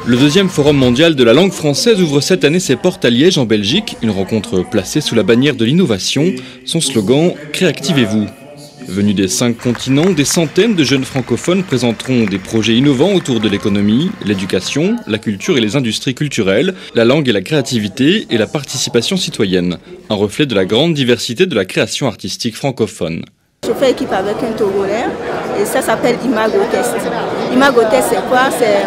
Le deuxième forum mondial de la langue française ouvre cette année ses portes à Liège en Belgique, une rencontre placée sous la bannière de l'innovation, son slogan « Créactivez-vous ». Venus des 5 continents, des centaines de jeunes francophones présenteront des projets innovants autour de l'économie, l'éducation, la culture et les industries culturelles, la langue et la créativité et la participation citoyenne, un reflet de la grande diversité de la création artistique francophone. Je fais équipe avec un Togolais et ça s'appelle Imagotest. Imagotest c'est quoi? C'est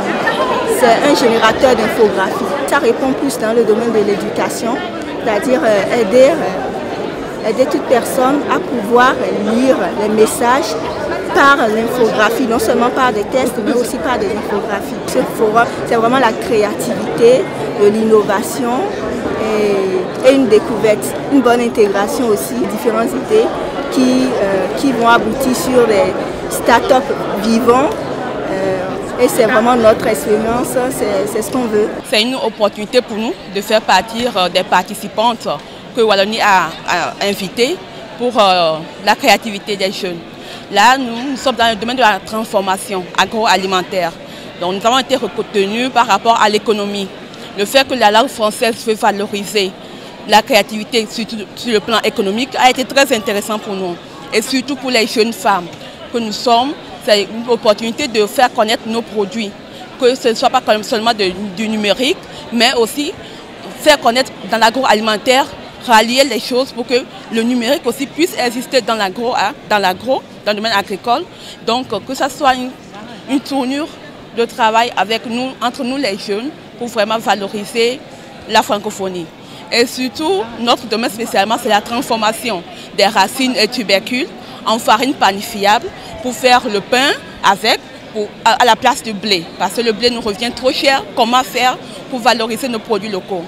un générateur d'infographie. Ça répond plus dans le domaine de l'éducation, c'est-à-dire aider toute personne à pouvoir lire les messages par l'infographie, non seulement par des tests, mais aussi par des infographies. Ce forum, c'est vraiment la créativité, de l'innovation et une découverte, une bonne intégration aussi, différentes idées qui vont aboutir sur des startups vivants. Et c'est vraiment notre expérience, c'est ce qu'on veut. C'est une opportunité pour nous de faire partir des participantes que Wallonie a invitées pour la créativité des jeunes. Là, nous sommes dans le domaine de la transformation agroalimentaire. Donc nous avons été retenus par rapport à l'économie. Le fait que la langue française veut valoriser la créativité surtout sur le plan économique a été très intéressant pour nous. Et surtout pour les jeunes femmes que nous sommes, c'est une opportunité de faire connaître nos produits. Que ce ne soit pas seulement du numérique, mais aussi faire connaître dans l'agroalimentaire, rallier les choses pour que le numérique aussi puisse exister dans le domaine agricole. Donc que ce soit une tournure de travail avec nous, entre nous les jeunes, pour vraiment valoriser la francophonie. Et surtout, notre domaine spécialement, c'est la transformation des racines et tubercules en farine panifiable pour faire le pain avec, à la place du blé. Parce que le blé nous revient trop cher. Comment faire pour valoriser nos produits locaux?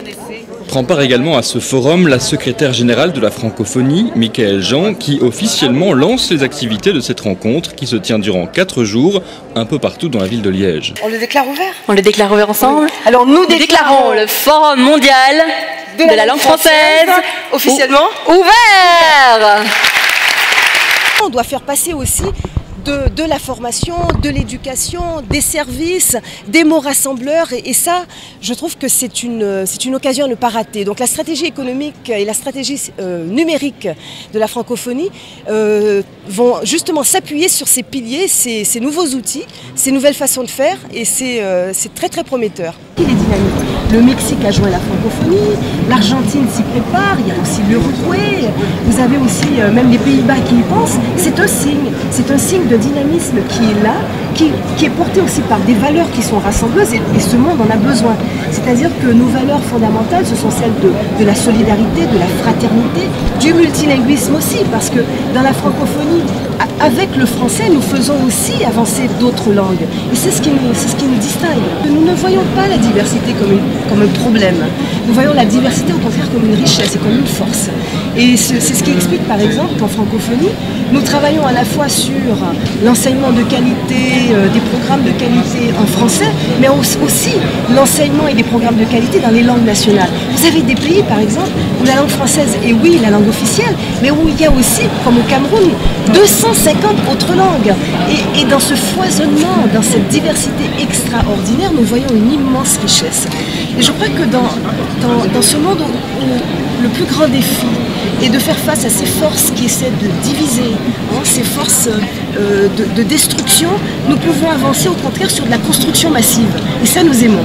Prend part également à ce forum la secrétaire générale de la francophonie, Michaëlle Jean, qui officiellement lance les activités de cette rencontre qui se tient durant 4 jours, un peu partout dans la ville de Liège. On le déclare ouvert? On le déclare ouvert ensemble. Oui. Alors nous déclarons le Forum mondial de la langue française officiellement ouvert. On doit faire passer aussi de la formation, de l'éducation, des services, des mots rassembleurs et ça, je trouve que c'est une occasion à ne pas rater. Donc la stratégie économique et la stratégie numérique de la francophonie vont justement s'appuyer sur ces piliers, ces nouveaux outils, ces nouvelles façons de faire et c'est très très prometteur. Il est dynamique. Le Mexique a joint la francophonie, l'Argentine s'y prépare, il y a aussi l'Uruguay, vous avez aussi même les Pays-Bas qui y pensent. C'est un signe de dynamisme qui est là, qui est porté aussi par des valeurs qui sont rassembleuses et ce monde en a besoin. C'est-à-dire que nos valeurs fondamentales, ce sont celles de la solidarité, de la fraternité, du multilinguisme aussi, parce que dans la francophonie, avec le français, nous faisons aussi avancer d'autres langues. Et c'est ce qui nous distingue. Nous ne voyons pas la diversité comme un problème. Nous voyons la diversité au contraire comme une richesse et comme une force. Et c'est ce qui explique par exemple qu'en francophonie, nous travaillons à la fois sur l'enseignement de qualité, des programmes de qualité en français, mais aussi l'enseignement et des programmes de qualité dans les langues nationales. Vous avez des pays par exemple où la langue française est oui la langue officielle, mais où il y a aussi, comme au Cameroun, 250 autres langues. Et dans ce foisonnement, dans cette diversité extraordinaire, nous voyons une immense richesse. Et je crois que dans ce monde où le plus grand défi est de faire face à ces forces qui essaient de diviser, ces forces de destruction, nous pouvons avancer au contraire sur de la construction massive. Et ça, nous aimons.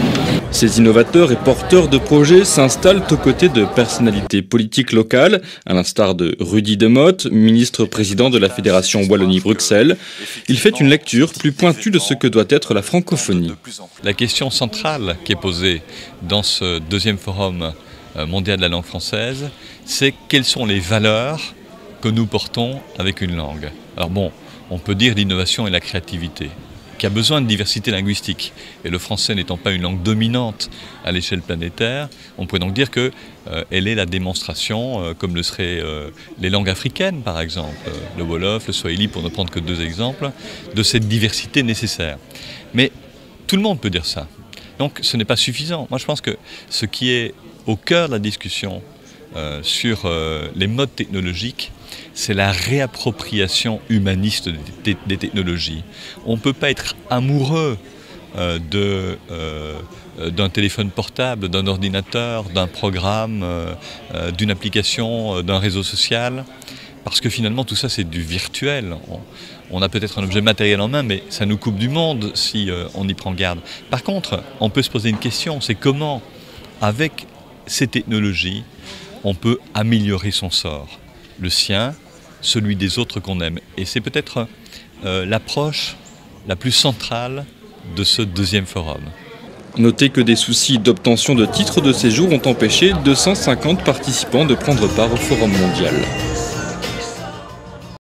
Ces innovateurs et porteurs de projets s'installent aux côtés de personnalités politiques locales, à l'instar de Rudy Demotte, ministre-président de la Fédération Wallonie-Bruxelles. Il fait une lecture plus pointue de ce que doit être la francophonie. La question centrale qui est posée dans ce deuxième forum mondial de la langue française, c'est quelles sont les valeurs que nous portons avec une langue. Alors bon, on peut dire l'innovation et la créativité, qui a besoin de diversité linguistique. Et le français n'étant pas une langue dominante à l'échelle planétaire, on pourrait donc dire qu'elle est la démonstration, comme le seraient les langues africaines par exemple, le Wolof, le Swahili pour ne prendre que 2 exemples, de cette diversité nécessaire. Mais tout le monde peut dire ça. Donc ce n'est pas suffisant. Moi je pense que ce qui est au cœur de la discussion sur les modes technologiques, c'est la réappropriation humaniste des technologies. On ne peut pas être amoureux d'un téléphone portable, d'un ordinateur, d'un programme, d'une application, d'un réseau social, parce que finalement tout ça c'est du virtuel. On a peut-être un objet matériel en main, mais ça nous coupe du monde si on y prend garde. Par contre, on peut se poser une question, c'est comment, avec ces technologies, on peut améliorer son sort, le sien, celui des autres qu'on aime. Et c'est peut-être l'approche la plus centrale de ce deuxième forum. Notez que des soucis d'obtention de titres de séjour ont empêché 250 participants de prendre part au Forum mondial.